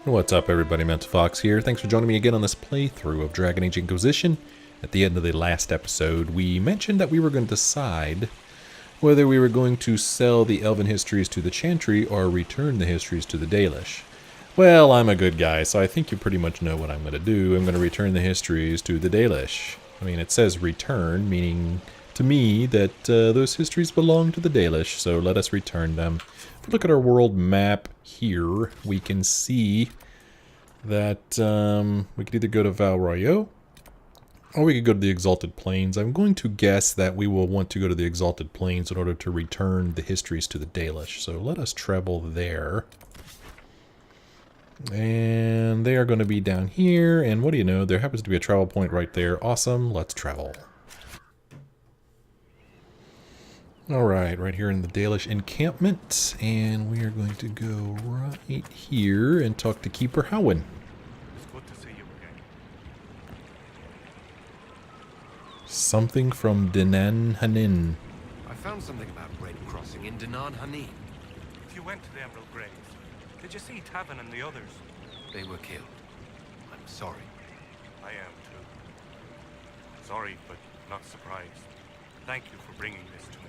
What's up everybody, Mental Fox here. Thanks for joining me again on this playthrough of Dragon Age Inquisition. At the end of the last episode, we mentioned that we were going to decide whether we were going to sell the elven histories to the chantry or return the histories to the Dalish. Well, I'm a good guy, so I think you pretty much know what I'm going to do. I'm going to return the histories to the Dalish. I mean, it says return, meaning to me that those histories belong to the Dalish, so let us return them. If we look at our world map here, we can see that we could either go to Val Royeaux, or we could go to the Exalted Plains. I'm going to guess that we will want to go to the Exalted Plains in order to return the histories to the Dalish. So let us travel there. And they are going to be down here, and what do you know, there happens to be a travel point right there. Awesome, let's travel. Alright, right here in the Dalish encampment, and we are going to go right here and talk to Keeper Howin. It's good to see you again. Something from Dinan Hanin. I found something about Red Crossing in Dinan Hanin. If you went to the Emerald Graves, did you see Tavin and the others? They were killed. I'm sorry. I am too. Sorry, but not surprised. Thank you for bringing this to me.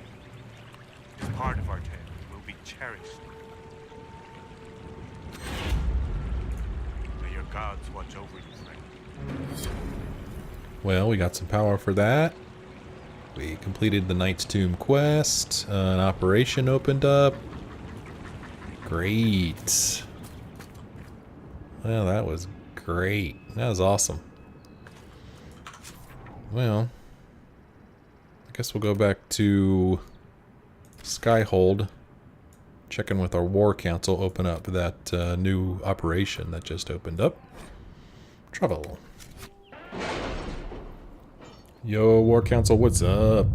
It's part of our tale. It will be cherished. May your gods watch over you, friend. Well, we got some power for that. We completed the Knight's Tomb quest. An operation opened up. Great. Well, that was great. That was awesome. Well, I guess we'll go back to Skyhold. Check in with our War Council. Open up that new operation that just opened up. Travel. Yo, War Council, what's up?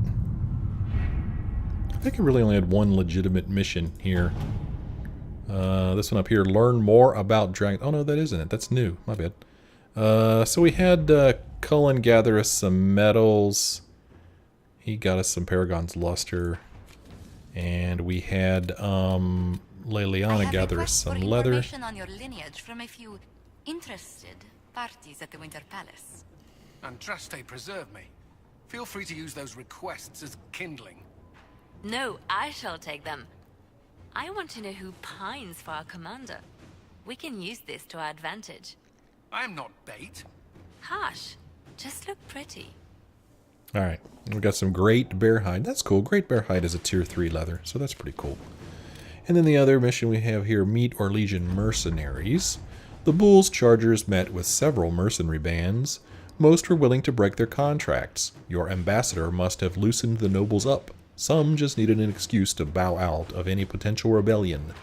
I think I really only had one legitimate mission here. This one up here, learn more about Dragon... Oh, no, that isn't it. That's new. My bad. So we had Cullen gather us some metals. He got us some Paragon's Luster. And we had Leliana gather us some leather. Information on your lineage from a few interested parties at the Winter Palace. Andraste, preserve me. Feel free to use those requests as kindling. No, I shall take them. I want to know who pines for our commander. We can use this to our advantage. I am not bait. Harsh. Just look pretty. Alright, we got some Great Bear Hide. That's cool. Great Bear Hide is a tier 3 leather, so that's pretty cool. And then the other mission we have here, meet Orlesian Mercenaries. The Bull's Chargers met with several mercenary bands. Most were willing to break their contracts. Your ambassador must have loosened the nobles up. Some just needed an excuse to bow out of any potential rebellion.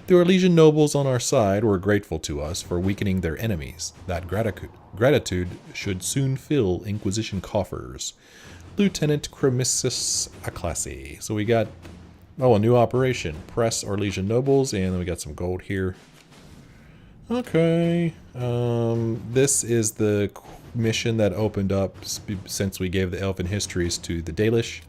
The Orlesian nobles on our side were grateful to us for weakening their enemies. That gratitude should soon fill Inquisition coffers. Lieutenant Cremissus Aclassi. So we got, a new operation. Press Orlesian nobles, and then we got some gold here. Okay. This is the mission that opened up since we gave the elven histories to the Dalish.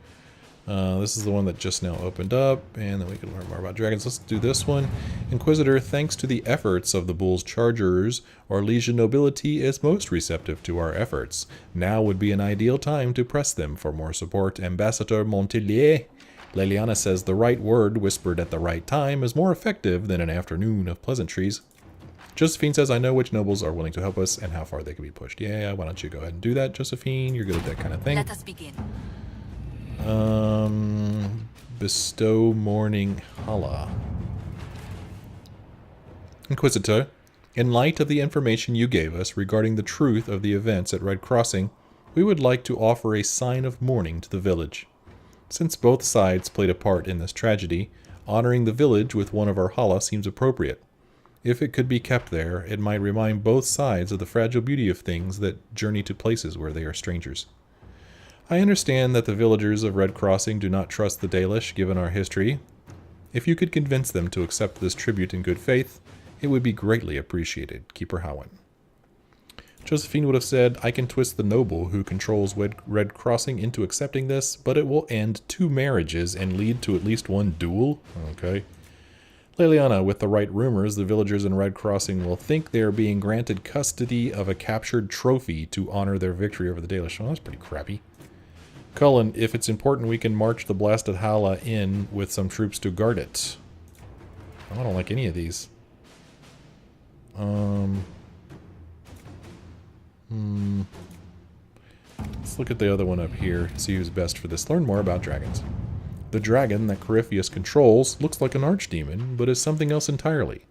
This is the one that just now opened up, and then we can learn more about dragons. Let's do this one. Inquisitor, thanks to the efforts of the Bull's Chargers, Orlesian nobility is most receptive to our efforts. Now would be an ideal time to press them for more support. Ambassador Montelier. Leliana says the right word whispered at the right time is more effective than an afternoon of pleasantries. Josephine says, I know which nobles are willing to help us and how far they can be pushed. Yeah, why don't you go ahead and do that, Josephine? You're good at that kind of thing. Let us begin. Bestow, Mourning, Halla. Inquisitor, in light of the information you gave us regarding the truth of the events at Red Crossing, we would like to offer a sign of mourning to the village. Since both sides played a part in this tragedy, honoring the village with one of our Halla seems appropriate. If it could be kept there, it might remind both sides of the fragile beauty of things that journey to places where they are strangers. I understand that the villagers of Red Crossing do not trust the Dalish, given our history. If you could convince them to accept this tribute in good faith, it would be greatly appreciated. Keeper Howin. Josephine would have said, I can twist the noble who controls Red Crossing into accepting this, but it will end 2 marriages and lead to at least 1 duel. Okay. Leliana, with the right rumors, the villagers in Red Crossing will think they are being granted custody of a captured trophy to honor their victory over the Dalish. Well, that's pretty crappy. Cullen, if it's important, we can march the blasted Halla in with some troops to guard it. I don't like any of these. Let's look at the other one up here, see who's best for this. Learn more about dragons. The dragon that Corypheus controls looks like an archdemon, but is something else entirely.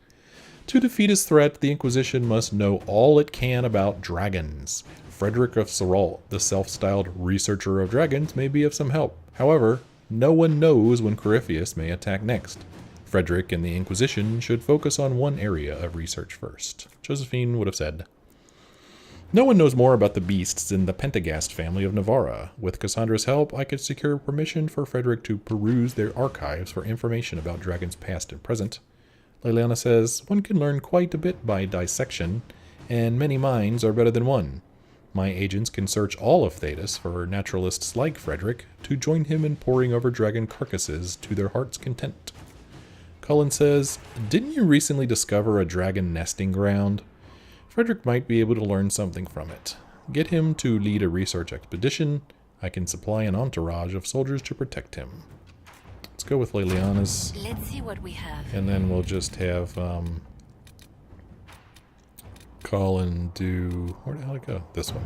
To defeat his threat, the Inquisition must know all it can about dragons. Frederick of Sorol, the self-styled researcher of dragons, may be of some help. However, no one knows when Corypheus may attack next. Frederick and the Inquisition should focus on one area of research first. Josephine would have said. No one knows more about the beasts in the Pentagast family of Navarra. With Cassandra's help, I could secure permission for Frederick to peruse their archives for information about dragons past and present. Leliana says, one can learn quite a bit by dissection, and many minds are better than one. My agents can search all of Thedas for naturalists like Frederick to join him in poring over dragon carcasses to their heart's content. Cullen says, didn't you recently discover a dragon nesting ground? Frederick might be able to learn something from it. Get him to lead a research expedition. I can supply an entourage of soldiers to protect him. Let's go with Leliana's. Let's see what we have. And then we'll just have Cullen do... Where the hell did it go? This one.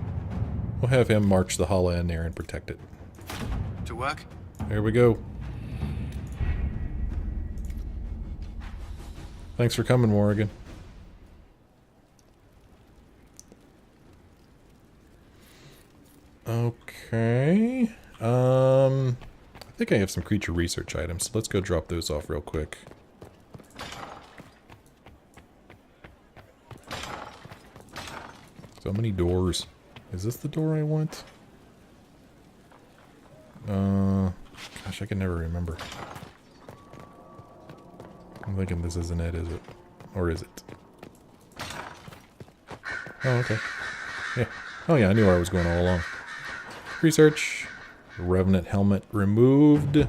We'll have him march the Halla in there and protect it. To work? There we go. Thanks for coming, Morrigan. Okay. I think I have some creature research items, so let's go drop those off real quick. So many doors. Is this the door I want? Gosh, I can never remember. I'm thinking this isn't it, is it? Or is it? Oh, okay. Yeah. Oh yeah, I knew where I was going all along. Research. Revenant helmet removed.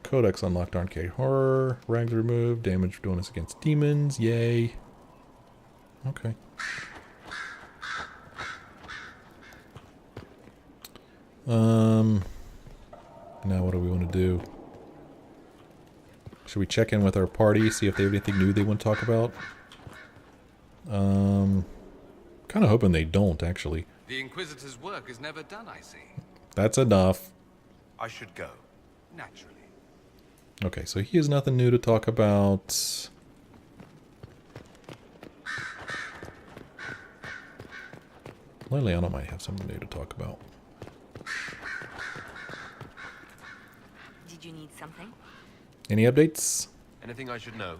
Codex unlocked Arcade Horror. Rags removed. Damage bonus against demons. Yay. Okay. Now what do we want to do? Should we check in with our party, see if they have anything new they want to talk about? Kind of hoping they don't, actually. The Inquisitor's work is never done, I see. That's enough. I should go. Naturally. Okay, so he has nothing new to talk about. Leliana might have something new to talk about. Did you need something? Any updates? Anything I should know?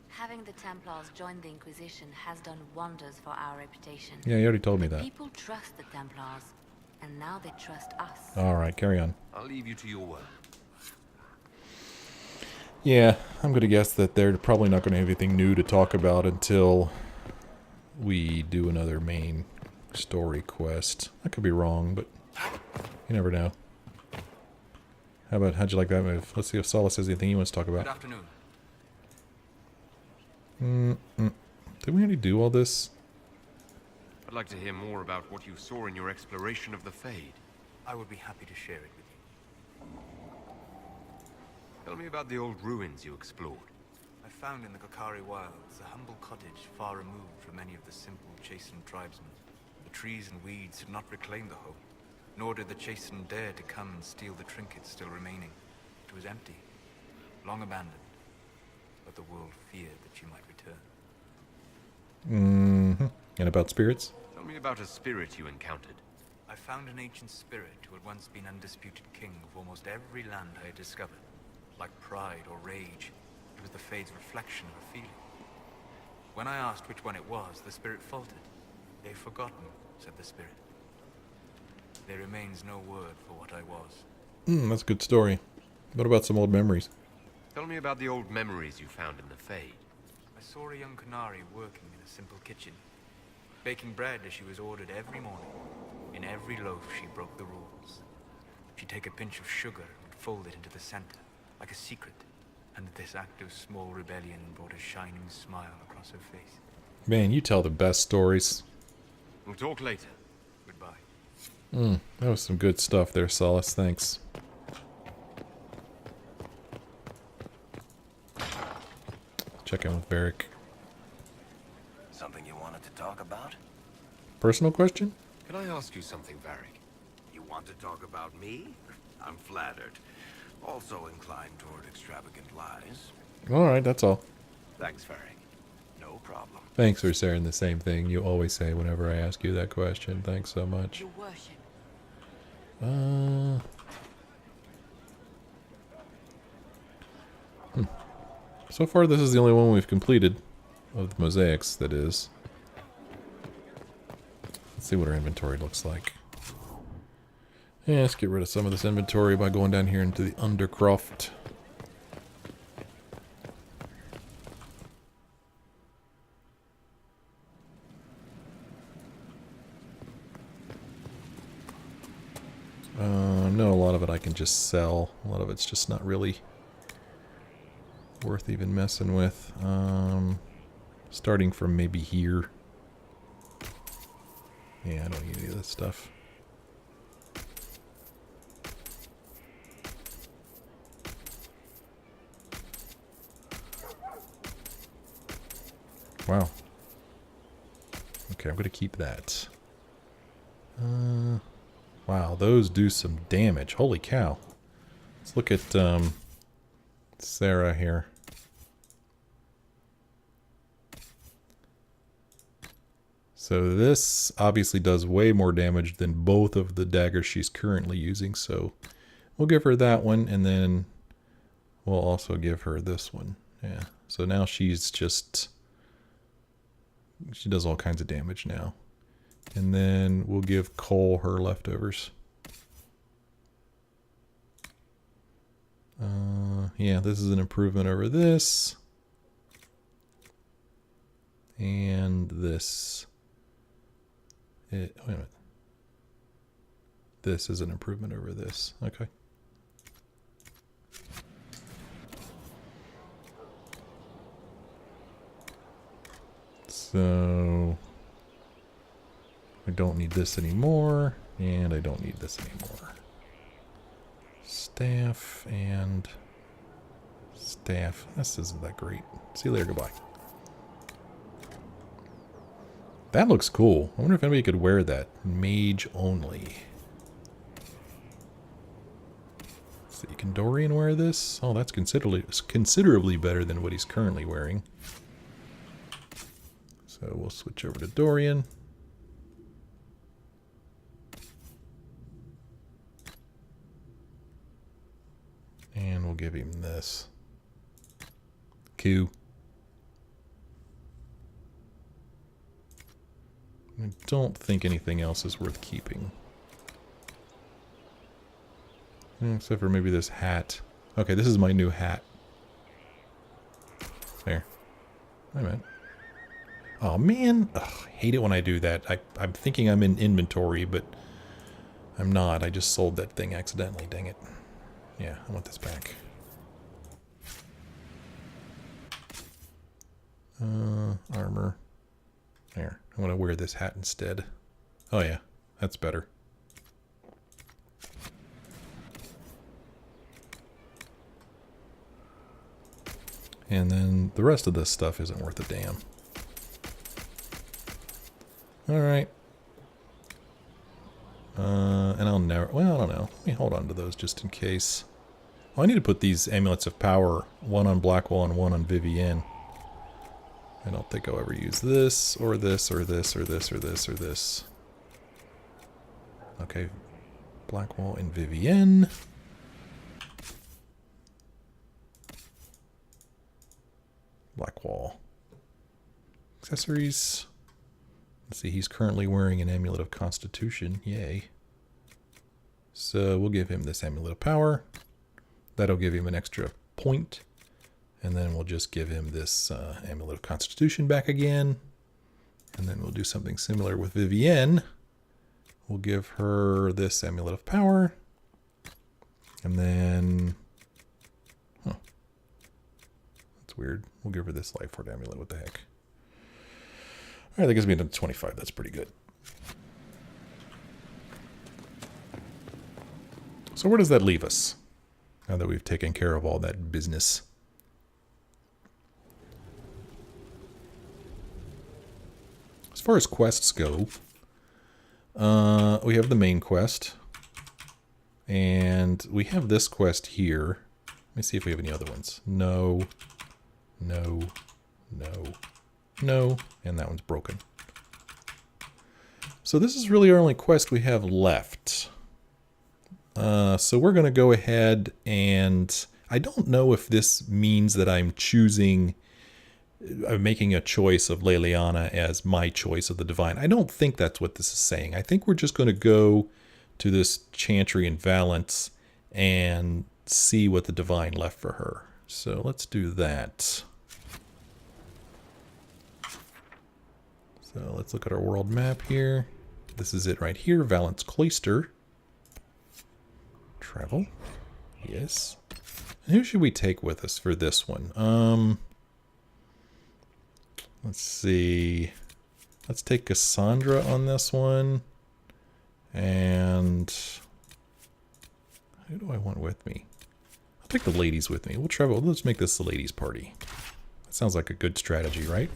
Having the Templars join the Inquisition has done wonders for our reputation. Yeah, you already told me that. People trust the Templars, and now they trust us. Alright, carry on. I'll leave you to your work. Yeah, I'm going to guess that they're probably not going to have anything new to talk about until we do another main story quest. I could be wrong, but you never know. How'd you like that move? Let's see if Solas has anything he wants to talk about. Good afternoon. Did we already do all this? I'd like to hear more about what you saw in your exploration of the Fade. I would be happy to share it with you. Tell me about the old ruins you explored. I found in the Kokari wilds a humble cottage far removed from any of the simple, chastened tribesmen. The trees and weeds had not reclaimed the home, nor did the chastened dare to come and steal the trinkets still remaining. It was empty, long abandoned, but the world feared that she might return. And about spirits? Tell me about a spirit you encountered. I found an ancient spirit who had once been undisputed king of almost every land I had discovered. Like pride or rage, it was the Fade's reflection of a feeling. When I asked which one it was, the spirit faltered. They've forgotten, said the spirit. There remains no word for what I was. That's a good story. What about some old memories? Tell me about the old memories you found in the Fade. I saw a young Canary working in a simple kitchen, baking bread as she was ordered every morning. In every loaf she broke the rules. She'd take a pinch of sugar and fold it into the center, like a secret. And this act of small rebellion brought a shining smile across her face. Man, you tell the best stories. We'll talk later. Goodbye. That was some good stuff there, Solas. Thanks. Check in with Varric. Something you wanted to talk about? Personal question? Can I ask you something, Varric? You want to talk about me? I'm flattered. Also inclined toward extravagant lies. Alright, that's all. Thanks, Varric. No problem. Thanks for saying the same thing you always say whenever I ask you that question. Thanks so much. Your worship. So far, this is the only one we've completed. Of the mosaics, that is. Let's see what our inventory looks like. Yeah, let's get rid of some of this inventory by going down here into the Undercroft. No, a lot of it I can just sell. A lot of it's just not really worth even messing with. Starting from maybe here. Yeah, I don't need any of this stuff. Wow. Okay, I'm gonna keep that. Wow, those do some damage. Holy cow. Let's look at Sarah here. So this obviously does way more damage than both of the daggers she's currently using, so we'll give her that one, and then we'll also give her this one. Yeah, so now she's just... she does all kinds of damage now. And then we'll give Cole her leftovers. Yeah, this is an improvement over this. And this. Wait a minute. This is an improvement over this. Okay. So I don't need this anymore, and I don't need this anymore. Staff and staff. This isn't that great. See you later. Goodbye. That looks cool. I wonder if anybody could wear that. Mage only. So can Dorian wear this? Oh, that's considerably better than what he's currently wearing. So we'll switch over to Dorian. And we'll give him this. Q. I don't think anything else is worth keeping. Except for maybe this hat. Okay, this is my new hat. There. Wait a minute. Oh man, ugh, I hate it when I do that. I'm thinking I'm in inventory, but I'm not. I just sold that thing accidentally, dang it. Yeah, I want this back. Armor. There. I want to wear this hat instead. Oh yeah, that's better. And then the rest of this stuff isn't worth a damn. Alright. And I'll never... well, I don't know. Let me hold on to those just in case. Well, I need to put these amulets of power, one on Blackwall and one on Vivienne. I don't think I'll ever use this, or this, or this, or this, or this, or this. Okay. Blackwall and Vivienne. Blackwall. Accessories. Let's see, he's currently wearing an Amulet of Constitution. Yay. So we'll give him this Amulet of Power. That'll give him an extra point. And then we'll just give him this Amulet of Constitution back again. And then we'll do something similar with Vivienne. We'll give her this Amulet of Power. And then... Huh. That's weird. We'll give her this life ward amulet. What the heck? Alright, that gives me another 25. That's pretty good. So where does that leave us? Now that we've taken care of all that business. As far as quests go, we have the main quest. And we have this quest here. Let me see if we have any other ones. No. No. No. No. And that one's broken. So this is really our only quest we have left. So we're going to go ahead and... I don't know if this means that I'm making a choice of Leliana as my choice of the divine. I don't think that's what this is saying. I think we're just going to go to this chantry in Valence and see what the divine left for her. So let's do that. So let's look at our world map here. This is it right here, Valence Cloister. Travel. Yes. And who should we take with us for this one? Let's see. Let's take Cassandra on this one. And who do I want with me? I'll take the ladies with me. We'll travel. Let's make this the ladies' party. That sounds like a good strategy, right?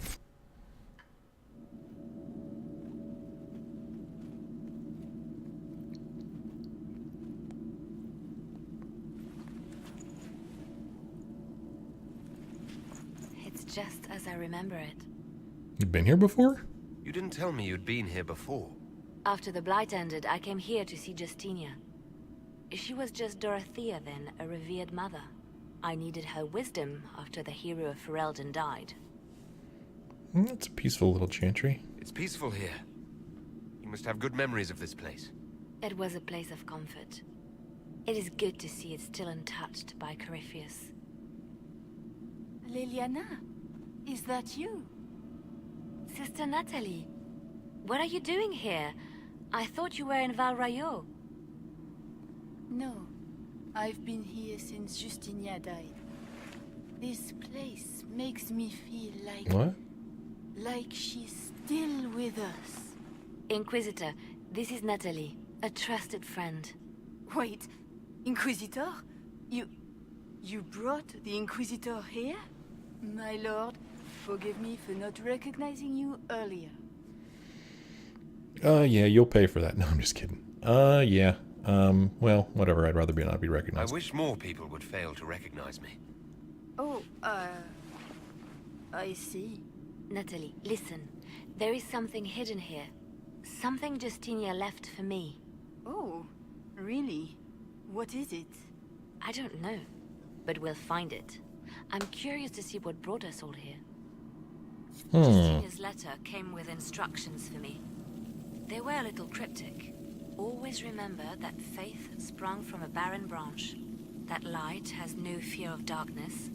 It's just as I remember it. You've been here before? You didn't tell me you'd been here before. After the Blight ended, I came here to see Justinia. She was just Dorothea then, a revered mother. I needed her wisdom after the hero of Ferelden died. It's a peaceful little chantry. It's peaceful here. You must have good memories of this place. It was a place of comfort. It is good to see it still untouched by Corypheus. Leliana, is that you? Sister Natalie, what are you doing here? I thought you were in Val Rayo. No, I've been here since Justinia died. This place makes me feel like... What? Like she's still with us. Inquisitor, this is Natalie, a trusted friend. Wait, Inquisitor? You brought the Inquisitor here? My lord, forgive me for not recognizing you earlier. Yeah, you'll pay for that. No, I'm just kidding. Yeah. Well, whatever. I'd rather not be I recognized. wish more people would fail to recognize me. Oh, I see. Natalie, listen. There is something hidden here. Something Justinia left for me. Oh, really? What is it? I don't know, but we'll find it. I'm curious to see what brought us all here. Justinia's letter came with instructions for me. They were a little cryptic. Always remember that faith sprung from a barren branch. That light has no fear of darkness.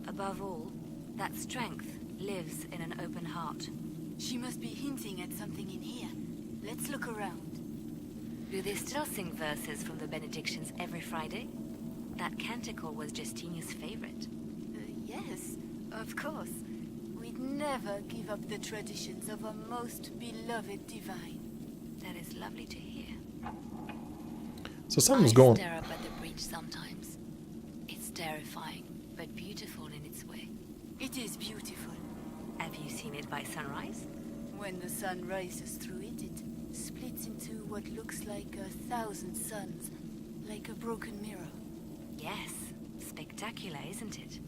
Above all, that strength lives in an open heart. She must be hinting at something in here. Let's look around. Do they still sing verses from the benedictions every Friday? That canticle was Justinia's favorite. Yes, of course. We'd never give up the traditions of our most beloved divine. That is lovely to hear. So something's I going... stare up at the breach sometimes. It's terrifying, but beautiful in its way. It is beautiful. Have you seen it by sunrise? When the sun rises through it, it splits into what looks like 1,000 suns, like a broken mirror. Yes, spectacular, isn't it?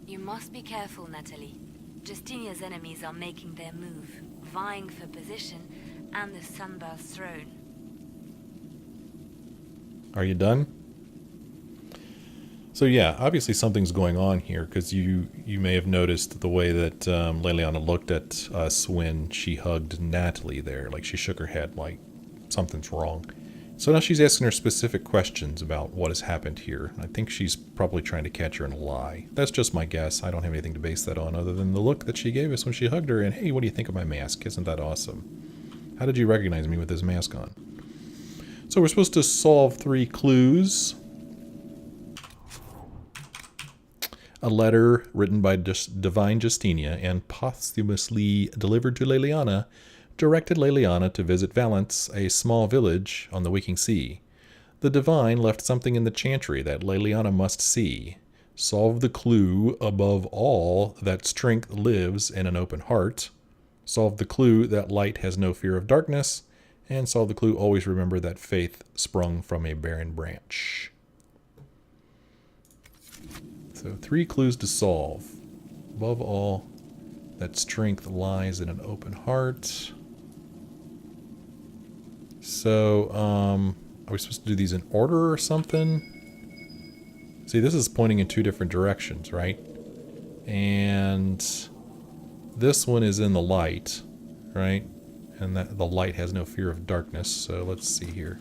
You must be careful, Natalie. Justinia's enemies are making their move, vying for position and the Sunburst throne. Are you done? So yeah, obviously something's going on here, because you may have noticed the way that Leliana looked at us when she hugged Natalie there. Like, she shook her head like something's wrong. So now she's asking her specific questions about what has happened here. I think she's probably trying to catch her in a lie. That's just my guess. I don't have anything to base that on other than the look that she gave us when she hugged her. And hey, what do you think of my mask? Isn't that awesome? How did you recognize me with this mask on? So we're supposed to solve 3 clues. A letter written by Divine Justinia and posthumously delivered to Leliana directed Leliana to visit Valence, a small village on the Waking Sea. The Divine left something in the chantry that Leliana must see. Solve the clue, above all, that strength lives in an open heart. Solve the clue that light has no fear of darkness. And solve the clue, always remember that faith sprung from a barren branch. So 3 clues to solve. Above all, that strength lies in an open heart. So, are we supposed to do these in order or something? See, this is pointing in 2 different directions, right? And this one is in the light, right? And that the light has no fear of darkness. So let's see here.